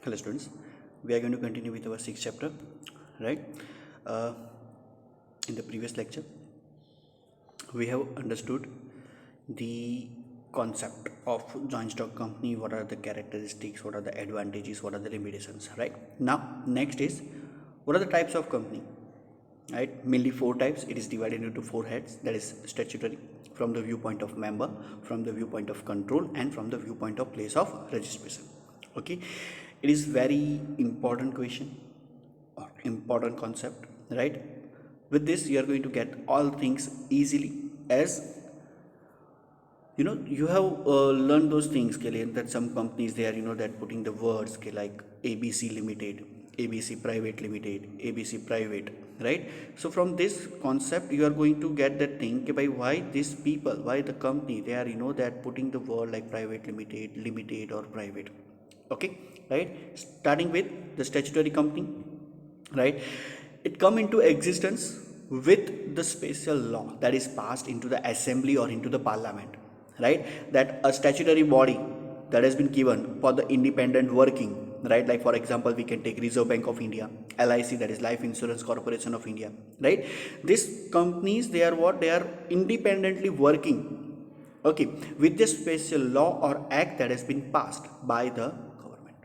Hello students, we are going to continue with our sixth chapter, right? Uh, in the previous lecture, we have understood the concept of joint stock company, what are the characteristics, what are the advantages, what are the limitations, right? Now, next is what are the types of company, right? Mainly four types. It is divided into four heads, that is statutory, from the viewpoint of member, from the viewpoint of control, and from the viewpoint of place of registration. Okay, it is very important question or important concept, right? With this you are going to get all things easily, as you have learned those things that some companies they are that putting the words like ABC limited, ABC private limited, ABC private, right? So from this concept you are going to get that thing by why these people, why the company they are that putting the word like private limited, limited or private. Okay, right? Starting with the statutory company, right? It come into existence with the special law that is passed into the assembly or into the parliament, right? That a statutory body that has been given for the independent working, right? Like for example we can take Reserve Bank of India, LIC, that is Life Insurance Corporation of India, right? These companies they are what, they are independently working, okay, with the special law or act that has been passed by the government,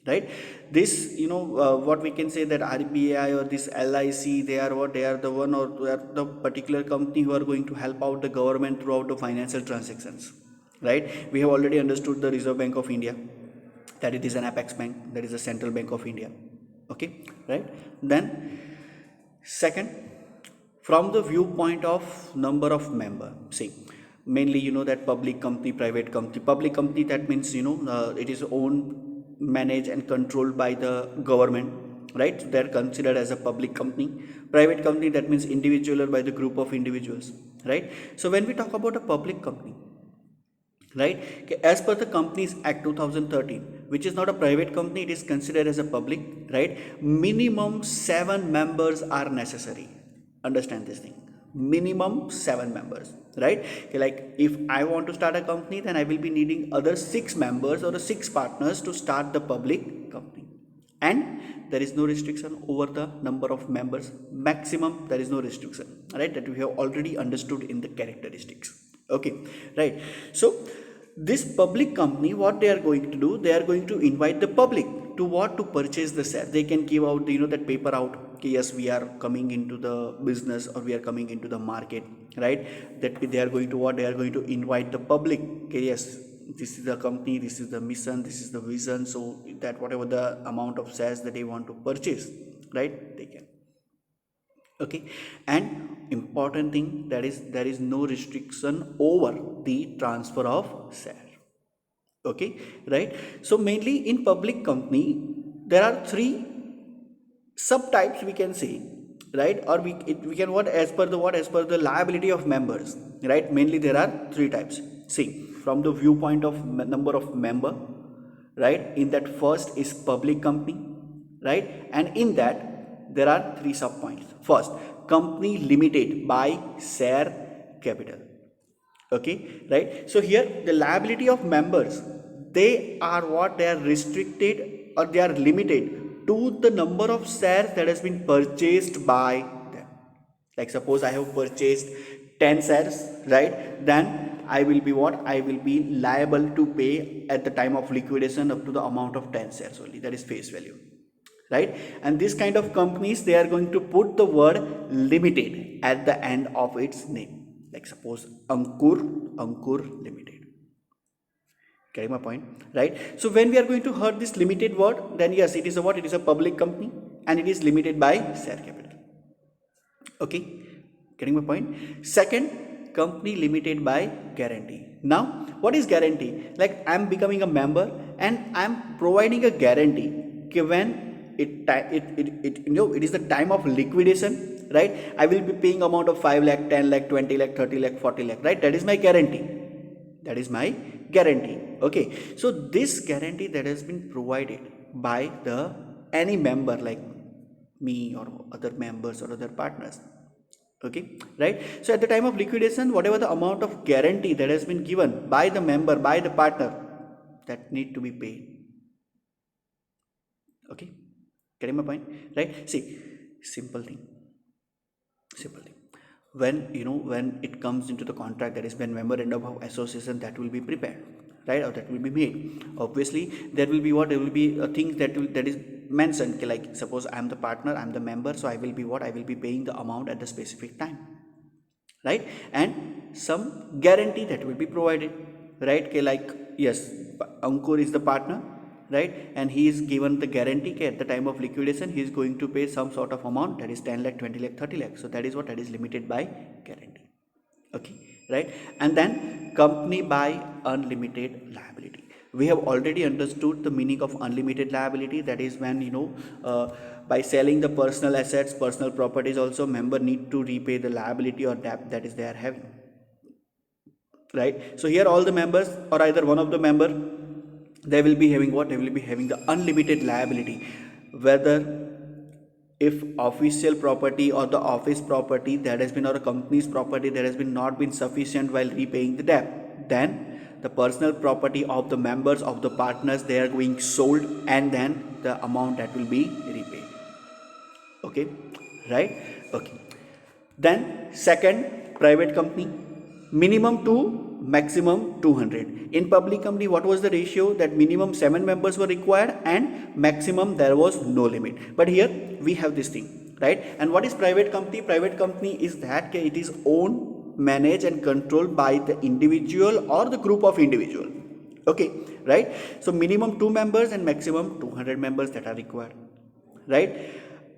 right? This what we can say that RBI or this LIC, they are what, they are the one, or they are the particular company who are going to help out the government throughout the financial transactions, right? We have already understood the Reserve Bank of India, that it is an apex bank, that is the Central Bank of India. Okay, right? Then second, from the viewpoint of number of member, see, mainly that public company, private company. Public company, that means it is owned, managed and controlled by the government, right? So they are considered as a public company. Private company, that means individual or by the group of individuals, right? So when we talk about a public company, right, okay, as per the Companies Act 2013, which is not a private company, it is considered as a public, right? Minimum 7 members are necessary. Understand this thing, minimum 7 members, right? Okay, like if I want to start a company, then I will be needing other 6 members or 6 partners to start the public company. And there is no restriction over the number of members, maximum there is no restriction, right? That we have already understood in the characteristics. Okay, right? So this public company, what they are going to do, they are going to invite the public to what, to purchase the share. They can give out that paper out, okay, yes, we are coming into the business or we are coming into the market, right? That they are going to what, they are going to invite the public, okay, yes, this is the company, this is the mission, this is the vision, so that whatever the amount of shares that they want to purchase, right, they can. Okay, and important thing, that is there is no restriction over the transfer of share. Okay, right? So mainly in public company there are three subtypes, we can say, right? Or we can what, as per the what, as per the liability of members, right? Mainly there are three types. See, from the viewpoint of number of member, right, in that first is public company, right? And in that there are three sub points. First, company limited by share capital. Okay, right? So here the liability of members, they are what, they are restricted or they are limited to the number of shares that has been purchased by them. Like suppose I have purchased 10 shares, right? Then I will be what, I will be liable to pay at the time of liquidation up to the amount of 10 shares only, that is face value, right? And this kind of companies, they are going to put the word limited at the end of its name. Like suppose Ankur Limited. Getting my point, right? So when we are going to hear this limited word, then yes, it is a what, it is a public company and it is limited by share capital. Okay, getting my point. Second, company limited by guarantee. Now what is guarantee? Like I'm becoming a member and I'm providing a guarantee, okay, when it is the time of liquidation, right? I will be paying amount of 5 lakh, 10 lakh, 20 lakh, 30 lakh, 40 lakh, right? That is my guarantee, that is my guarantee. Okay, so this guarantee that has been provided by the any member like me or other members or other partners. Okay, right? So at the time of liquidation, whatever the amount of guarantee that has been given by the member, by the partner, that need to be paid. Getting my point, right? See, simple thing, simple thing. When when it comes into the contract, that is when memorandum of association that will be prepared, right, or that will be made, obviously there will be what, there will be a thing that is mentioned, okay, like suppose I am the partner, I am the member, so I will be what, I will be paying the amount at the specific time, right, and some guarantee that will be provided, right, okay, like yes, Ankur is the partner, right, and he is given the guarantee, okay, at the time of liquidation he is going to pay some sort of amount, that is 10 lakh, 20 lakh, 30 lakh, so that is what, that is limited by guarantee, okay, right. And then company by unlimited liability, we have already understood the meaning of unlimited liability, that is when by selling the personal assets, personal properties also, member need to repay the liability or debt that is they are having, right. So here all the members or either one of the member, they will be having what, they will be having the unlimited liability, whether if official property or the office property that has been, or a company's property that has been not been sufficient while repaying the debt, then the personal property of the members of the partners, they are going sold, and then the amount that will be repaid, okay, right, okay. Then second, private company, minimum 2, maximum 200. In public company, what was the ratio, that minimum 7 members were required and maximum there was no limit, but here we have this thing, right. And what is private company? Private company is that it is owned, managed and controlled by the individual or the group of individual, okay, right. So minimum 2 members and maximum 200 members that are required, right.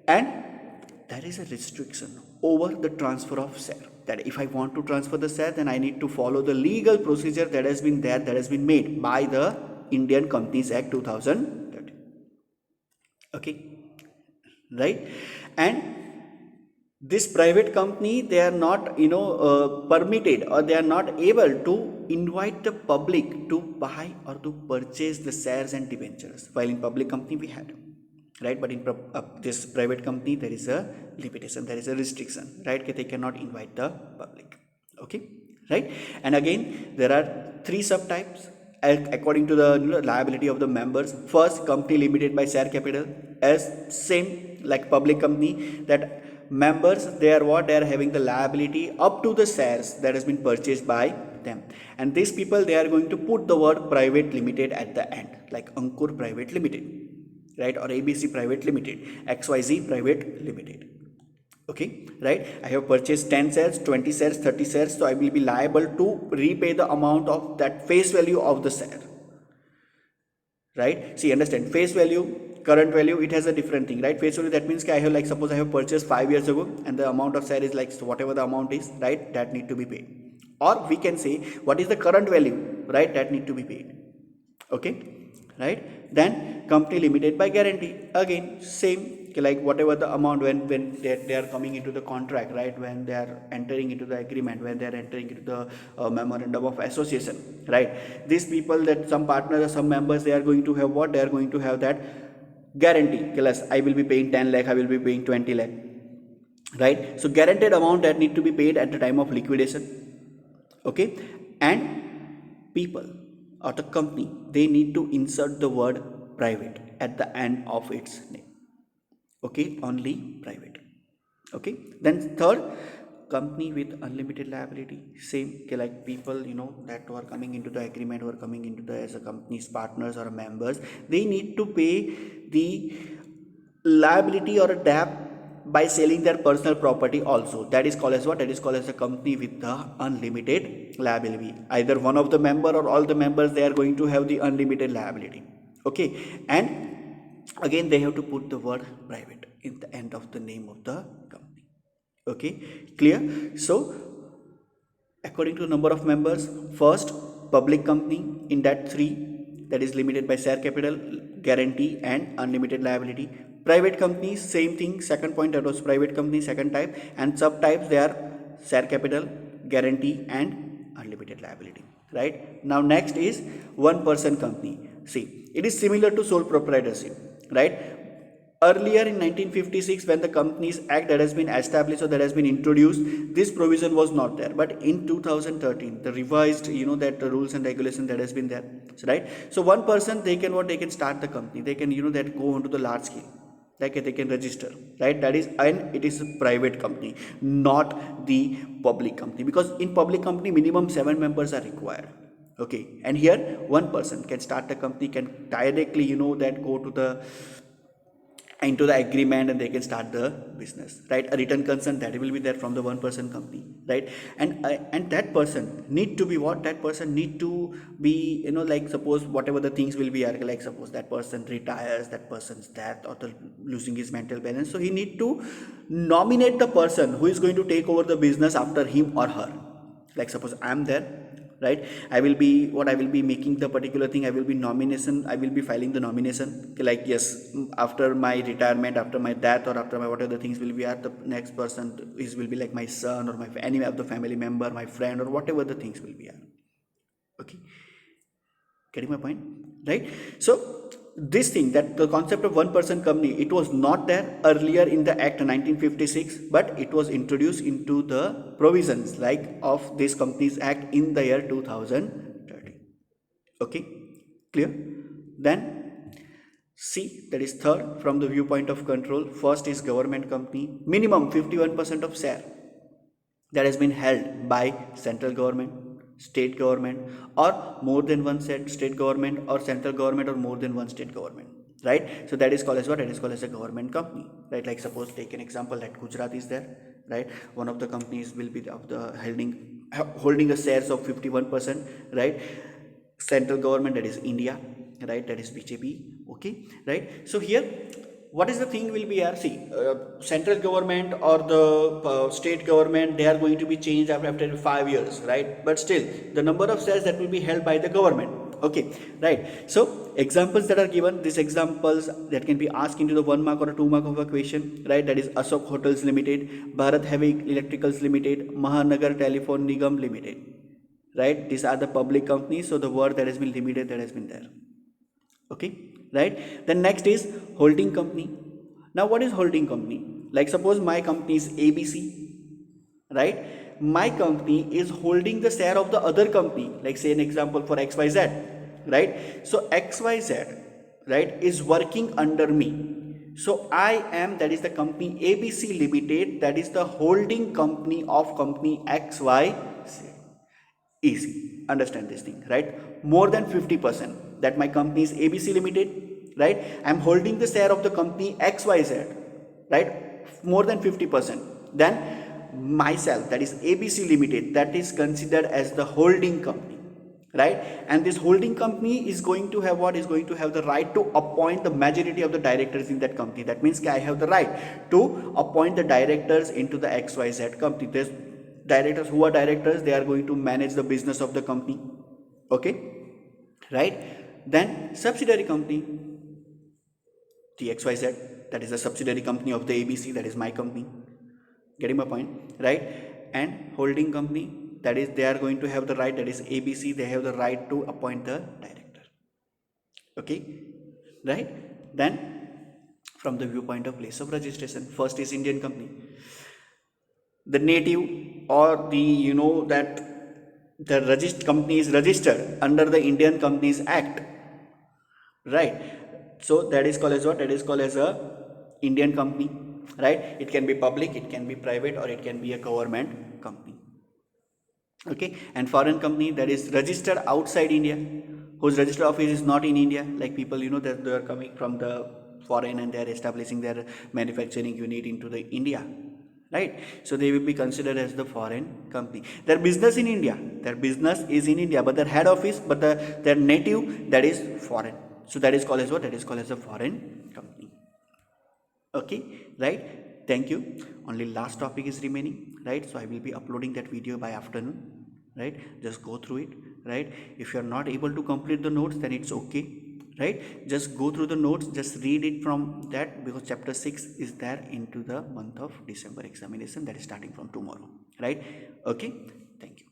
And there is a restriction over the transfer of share, that if I want to transfer the share, then I need to follow the legal procedure that has been there, that has been made by the Indian Companies Act 2013, okay, right. And this private company, they are not permitted, or they are not able to invite the public to buy or to purchase the shares and debentures, while in public company we had, right, but in this private company there is a limitation, there is a restriction, right, they cannot invite the public, okay, right. And again there are 3 subtypes according to the liability of the members. First, company limited by share capital, as same like public company, that members, they are what, they are having the liability up to the shares that has been purchased by them, and these people, they are going to put the word private limited at the end, like Ankur Private Limited, right, or ABC Private Limited, XYZ Private Limited, okay, right. I have purchased 10 shares, 20 shares, 30 shares, so I will be liable to repay the amount of that face value of the share, right. See, understand, face value, current value, it has a different thing, right. Face value, that means I have, like suppose I have purchased 5 years ago, and the amount of share is like, so whatever the amount is, right, that need to be paid, or we can say what is the current value, right, that need to be paid, okay, right. Then company limited by guarantee, again same, like whatever the amount, when they are coming into the contract, right, when they are entering into the agreement, when they are entering into the memorandum of association, right, these people, that some partners or some members, they are going to have what, they are going to have that guarantee, plus I will be paying 10 lakh, I will be paying 20 lakh, right. So guaranteed amount that need to be paid at the time of liquidation, okay. And people or the company, they need to insert the word private at the end of its name, okay, only private, okay. Then third, company with unlimited liability, same, okay, like people that were coming into the agreement, were coming into the as a company's partners or members, they need to pay the liability or a debt by selling their personal property also, that is called as what, that is called as a company with the unlimited liability, either one of the member or all the members, they are going to have the unlimited liability, okay. And again they have to put the word private in the end of the name of the company, okay, clear. So according to the number of members, first, public company, in that 3, that is limited by share capital, guarantee and unlimited liability. Private companies, same thing, second point, that was private company, second type, and subtypes, they are share capital, guarantee and unlimited liability, right. Now next is one person company. See, it is similar to sole proprietorship, right. Earlier in 1956, when the Companies Act that has been established or that has been introduced, this provision was not there. But in 2013, the revised, that the rules and regulation that has been there, right. So one person, they can what, they can start the company, they can that go onto the large scale, like they can register, right? That is, and it is a private company, not the public company, because in public company minimum 7 members are required. Okay, and here one person can start the company, can directly that go to the into the agreement, and they can start the business, right? A written consent that will be there from the one person company, right? And that person need to be what, that person need to be, like suppose whatever the things will be are, like suppose that person retires, that person's death, or the losing his mental balance, so he need to nominate the person who is going to take over the business after him or her. Like suppose I am there, right? I will be what, I will be making the particular thing, I will be nomination, I will be filing the nomination, like yes, after my retirement, after my death, or after my whatever the things will be at, the next person is will be like my son, or my any of the family member, my friend, or whatever the things will be at. Okay, getting my point, right? So this thing, that the concept of one person company, it was not there earlier in the act 1956, but it was introduced into the provisions like of this companies act in the year 2013. Okay, clear? Then C, that is third from the viewpoint of control. First is government company, minimum 51% of share that has been held by central government, state government, or more than one state government, or central government, or more than one state government, right? So that is called as what, that is called as a government company, right? Like suppose take an example that Gujarat is there, right? One of the companies will be of the holding a shares of 51%, right? Central government, that is India, right? That is BJP. Okay, right? So here what is the thing will be here, see, central government or the state government, they are going to be changed after 5 years, right? But still the number of shares that will be held by the government. Okay, right? So examples that are given, these examples that can be asked into the 1 mark or a 2 mark of a question, right? That is Ashok Hotels Limited, Bharat Heavy Electricals Limited, Mahanagar Telephone Nigam Limited, right? These are the public companies, so the word that has been limited, that has been there. Okay, right? Then next is holding company. Now what is holding company? Like suppose my company is ABC, right? My company is holding the share of the other company, like say an example for XYZ, right? So XYZ, right, is working under me, so I am, that is the company ABC Limited, that is the holding company of company XYZ. Easy, understand this thing, right? More than 50%, that my company is ABC Limited, right? I'm holding the share of the company XYZ, right? More than 50%, then myself, that is ABC Limited, that is considered as the holding company, right? And this holding company is going to have what, is going to have the right to appoint the majority of the directors in that company. That means I have the right to appoint the directors into the XYZ company. There's directors, who are directors, they are going to manage the business of the company. Okay, right? Then subsidiary company, the XYZ, that is a subsidiary company of the ABC, that is my company. Getting my point, right? And holding company, that is they are going to have the right, that is ABC, they have the right to appoint the director. Okay, right? Then from the viewpoint of place of registration, first is Indian company. The native, or the that the company is registered under the Indian Companies Act, right? So that is called as what, that is called as a Indian company, right? It can be public, it can be private, or it can be a government company. Okay, and foreign company, that is registered outside India, whose registered office is not in India, like people that they are coming from the foreign and they are establishing their manufacturing unit into the India, right? So they will be considered as the foreign company. Their business in India, their business is in India, but their head office, but their native, that is foreign. So that is called as what, that is called as a foreign company. Okay, right? Thank you. Only last topic is remaining, right? So I will be uploading that video by afternoon, right? Just go through it, right? If you are not able to complete the notes, then it's okay, right? Just go through the notes, just read it from that, because chapter 6 is there into the month of December examination, that is starting from tomorrow, right? Okay, thank you.